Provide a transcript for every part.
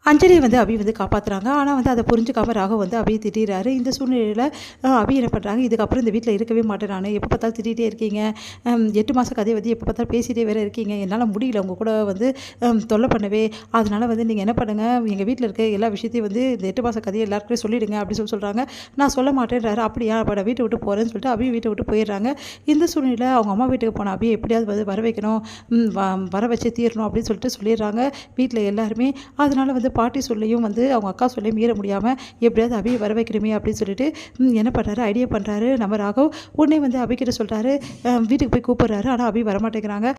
அஞ்சலியை வந்து அபி வந்து காப்பாற்றுறாங்க. ஆனால் வந்து அதை புரிஞ்சுக்காம ராகவ் வந்து அபியை திட்டிடுறாரு. இந்த சூழ்நிலையில் அபி என்ன பண்ணுறாங்க, இதுக்கப்புறம் இந்த வீட்டில் இருக்கவே மாட்டேன் நான், எப்போ பார்த்தாலும் திட்டிகிட்டே இருக்கீங்க, 8 மாத கதையை வந்து எப்போ பார்த்தாலும் பேசிகிட்டே வேறு இருக்கீங்க, என்னால் முடியல உங்கள் கூட வந்து தொல்லை பண்ணவே, அதனால் வந்து நீங்கள் என்ன பண்ணுங்கள், எங்கள் வீட்டில் இருக்க எல்லா விஷயத்தையும் வந்து இந்த 8 மாத கதையை எல்லாருக்குமே சொல்லிவிடுங்க அப்படின்னு சொல்கிறாங்க. நான் சொல்ல மாட்டேன்றாரு. அப்படியா, அப்போ நான் வீட்டை விட்டு போகிறேன்னு சொல்லிட்டு அபி வீட்டை விட்டு போயிடுறாங்க. இந்த சூழ்நிலையில் அவங்க அம்மா வீட்டுக்கு போன அபியை எப்படியாவது வந்து வர வைக்கணும், வர வச்சு தீரணும் அப்படின்னு சொல்லிட்டு சொல்லிடுறாங்க வீட்டில் எல்லாருமே. அதனால் வந்து பாட்டி சொல்லியும் வந்து அவங்க அக்கா சொல்லியும் மீற முடியாமல் எப்படியாவது அபியை வர வைக்கணுமே அப்படின்னு சொல்லிட்டு என்ன பண்ணுறாரு, ஐடியா பண்ணுறாரு நம்ம ராகவ். உடனே வந்து அபிக்கிட்ட சொல்கிறாரு, வீட்டுக்கு போய் கூப்பிட்றாரு. ஆனால் அபி வரமாட்டேங்கிறாங்க.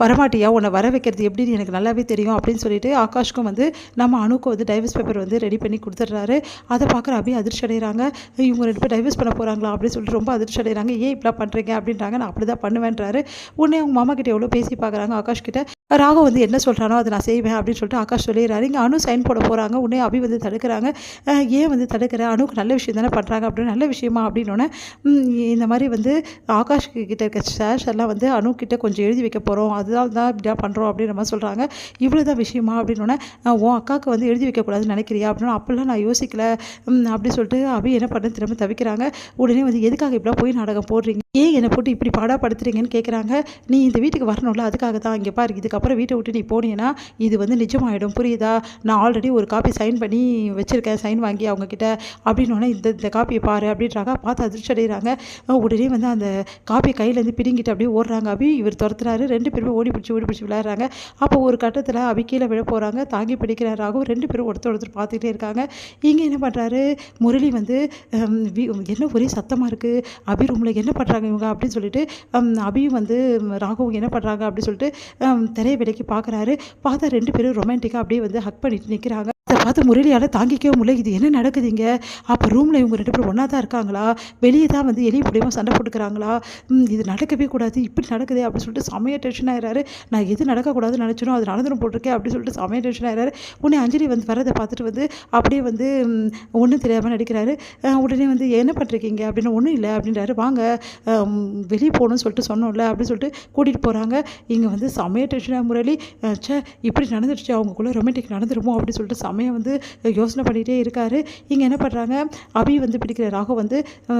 வரமாட்டியா, உன்னை வர வைக்கிறது எப்படின்னு எனக்கு நல்லாவே தெரியும் அப்படின்னு சொல்லிட்டு ஆகாஷ்க்கும் வந்து நம்ம அணுக்கும் வந்து டைவர்ஸ் பேப்பர் வந்து ரெடி பண்ணி கொடுத்துட்றாரு. அதை பார்க்குற அபி அதிர்ச்சி அடைகிறாங்க. இவங்க 2 பேர் டைவர்ஸ் பண்ண போகிறாங்களா அப்படின்னு சொல்லிட்டு ரொம்ப அதிர்ச்சி அடைகிறாங்க. ஏன் இப்படிலாம் பண்ணுறீங்க அப்படின்றாங்க. நான் அப்படி தான் பண்ணுவேன்றாரு. உடனே அவங்க மாமா கிட்ட எவ்வளோ பேசி பார்க்குறாங்க ஆகாஷ் கிட்ட. ராகவ் வந்து என்ன சொல்கிறானோ அதை நான் செய்வேன் அப்படின்னு சொல்லிட்டு ஆகாஷ் சொல்லிடுறாரு. இங்கே அணு சைன் போட போகிறாங்க. உடனே அபி வந்து தடுக்கிறாங்க. ஏன் வந்து தடுக்கிற, அணுக்கு நல்ல விஷயம் தானே பண்ணுறாங்க அப்படின்னு. நல்ல விஷயமா அப்படின்னோடனே இந்த மாதிரி வந்து ஆகாஷ் கிட்ட இருக்க ஷேர்ஸ் எல்லாம் வந்து அணு கிட்ட கொஞ்சம் எழுதி வைக்க போகிறோம், அதுதான் தான் இப்படியா பண்ணுறோம் அப்படின்ற மாதிரி சொல்கிறாங்க. இவ்வளோ தான் விஷயமா அப்படின்னோடனே, உன் அக்காவுக்கு வந்து எழுதி வைக்கக்கூடாதுன்னு நினைக்கிறியா அப்படின்னா, அப்படிலாம் நான் யோசிக்கல அப்படி சொல்லிட்டு அபி என்ன பண்ண திரும்ப தவிக்கிறாங்க. உடனே வந்து எதுக்காக இப்படிலாம் போய் நாடகம் போடுறீங்க, ஏன் என்னை போட்டு இப்படி பாடாப்படுத்துறீங்கன்னு கேட்குறாங்க. நீ இந்த வீட்டுக்கு வரணும்ல, அதுக்காக தான். இங்கே பாரு, இதுக்கப்புறம் வீட்டை விட்டு நீ போனீங்கன்னா இது வந்து நிஜமாயிடும், புரியுதா? நான் ஆல்ரெடி ஒரு காப்பி சைன் பண்ணி வச்சுருக்கேன், சைன் வாங்கி அவங்கக்கிட்ட அப்படின்னோடனே இந்த காப்பியை பாரு அப்படின்றாங்க. பார்த்து அதிர்ச்சி அடைகிறாங்க. உடனே வந்து அந்த காப்பியை கையிலேருந்து பிடிங்கிட்டு அப்படியே ஓடுறாங்க. அபி இவர் துரத்துறாரு. 2 பேருமே ஓடி பிடிச்சி விளையாடுறாங்க. அப்போ ஒரு கட்டத்தில் அபி கீழே விழ போகிறாங்க. தாங்கி பிடிக்கிறாராகவும் 2 பேரும் ஒருத்தர் பார்த்துக்கிட்டே இருக்காங்க. இங்கே என்ன பண்ணுறாரு முரளி வந்து, என்ன ஒரே சத்தமாக இருக்குது, அபி ரூமில் என்ன பண்ணுறாங்க இவங்க அப்படின்னு சொல்லிட்டு அபியும் வந்து ராகவும் என்ன பண்ணுறாங்க அப்படின்னு சொல்லிட்டு திரைய விலைக்கு பார்க்குறாரு. பார்த்தா 2 பேரும் ரொமான்டிக்காக அப்படியே வந்து ஹக் பண்ணிட்டு நிற்கிறாங்க. அதை பார்த்து முரளியால் தாங்கிக்கவே முடியல. இது என்ன நடக்குதுங்க? அப்போ ரூமில் இவங்க 2 பேரும் ஒன்றா தான் இருக்காங்களா, வெளியே தான் வந்து எலி பிடிமா சண்டை போட்டுக்கிறாங்களா, இது நடக்கவே கூடாது, இப்படி நடக்குதே அப்படின்னு சொல்லிட்டு செமைய டென்ஷன் ஆகிறாரு. நான் எது நடக்கக்கூடாதுன்னு நினச்சனோ அது நடந்துடும் போட்டிருக்கேன் அப்படின்னு சொல்லிட்டு செமைய டென்ஷன் ஆகிறாரு. உடனே அஞ்சலி வந்து வரதை பார்த்துட்டு வந்து அப்படியே வந்து ஒன்றும் தெரியாமல் நடிக்கிறாரு. உடனே வந்து என்ன பண்ணுறீங்க அப்படின்னு, ஒன்றும் இல்லை அப்படின்றாரு. வாங்க வெளியே போகணும்னு சொல்லிட்டு சொன்னோம்ல அப்படின்னு சொல்லிட்டு கூட்டிகிட்டு போகிறாங்க. இங்கே வந்து செமைய டென்ஷனாக முரளி, இப்படி நடந்துடுச்சு, அவங்களுக்குள்ள ரொமான்டிக் நடந்துருமோ அப்படின்னு சொல்லிட்டு செமையாக வந்து யோசனை பண்ணிகிட்டே இருக்காரு. இங்கே என்ன பண்ணுறாங்க, அபி வந்து பிடிக்கிற ராகவ் வந்து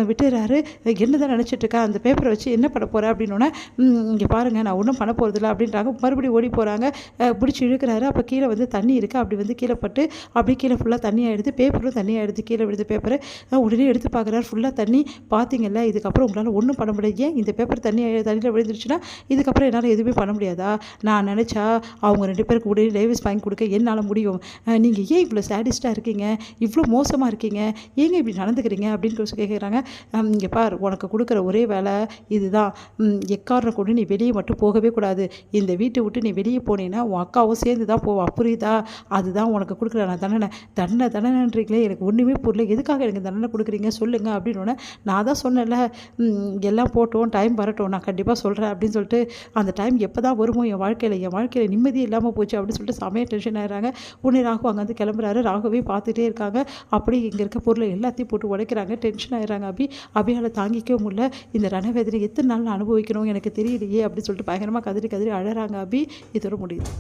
விட்டுறாரு. என்னதான் நினச்சிட்ருக்கேன், அந்த பேப்பரை வச்சு என்ன பண்ண போகிறேன் அப்படின்னோடனே, இங்கே பாருங்கள் நான் ஒன்றும் பண்ண போகிறதில்ல அப்படின்றாங்க. மறுபடியும் ஓடி போகிறாங்க. பிடிச்சி இழுக்கிறாரு. அப்போ கீழே வந்து தண்ணி இருக்குது. அப்படி வந்து கீழே பட்டு அப்படியே கீழே ஃபுல்லாக தண்ணி ஆகிடுது. பேப்பரும் தண்ணி ஆகிடுது. கீழே விடுது பேப்பரு. உடனே எடுத்து பார்க்குறாரு. ஃபுல்லாக தண்ணி. பார்த்தீங்கல்ல, இதுக்கப்புறம் உங்களால் ஒன்றும் பண்ண முடியாது. ஏன் இந்த பேப்பர் தண்ணியில் விழுந்துருச்சுன்னா இதுக்கப்புறம் என்னால் எதுவுமே பண்ண முடியாதா? நான் நினச்சா அவங்க 2 பேருக்கு உடனே டைவர்ஸ் வாங்கி கொடுக்க என்னால் முடியும். நீங்கள் ஏன் இவ்வளோ சேடிஸ்டாக இருக்கீங்க, இவ்வளோ மோசமாக இருக்கீங்க, ஏங்க இப்படி நடந்துக்கிறீங்க அப்படின்னு கேட்குறாங்க. இங்கே பார், உனக்கு கொடுக்குற ஒரே வேலை இதுதான். எக்காரணம் கொண்டு நீ வெளியே மட்டும் போகவே கூடாது. இந்த வீட்டை விட்டு நீ வெளியே போனீங்கன்னா உன் அக்காவும் சேர்ந்து தான் போவா, புரியுதா? அதுதான் உனக்கு கொடுக்குற நான் தண்டனைன்றீங்களே, எனக்கு ஒன்றுமே புரியல, எதுக்காக எனக்கு தண்டனை கொடுக்குறீங்க சொல்லுங்கள் அப்படின்னோடனே, நான் தான் சொன்னேன்ல, எல்லாம் போட்டோம், டைம் வரட்டும், நான் கண்டிப்பாக சொல்கிறேன் அப்படின்னு சொல்லிட்டு, அந்த டைம் எப்போ தான் வருமோ என் வாழ்க்கையில் நிம்மதி இல்லாமல் போச்சு அப்படின்னு சொல்லிட்டு செமைய டென்ஷன் ஆகிறாங்க. உடனே ராகு அங்கே வந்து கிளம்புறாரு. ராகவே பார்த்துட்டே இருக்காங்க. அப்படி இங்கே இருக்க பொருளை எல்லாத்தையும் போட்டு உடைக்கிறாங்க. டென்ஷன் ஆகிறாங்க. அபியால் தாங்கிக்கவே முடியல. இந்த ரணவேதனை எத்தனை நாள் அனுபவிக்கணும் எனக்கு தெரியலையே அப்படின்னு சொல்லிட்டு பயங்கரமாக கதறி அழறாங்க. இதோட முடியுது.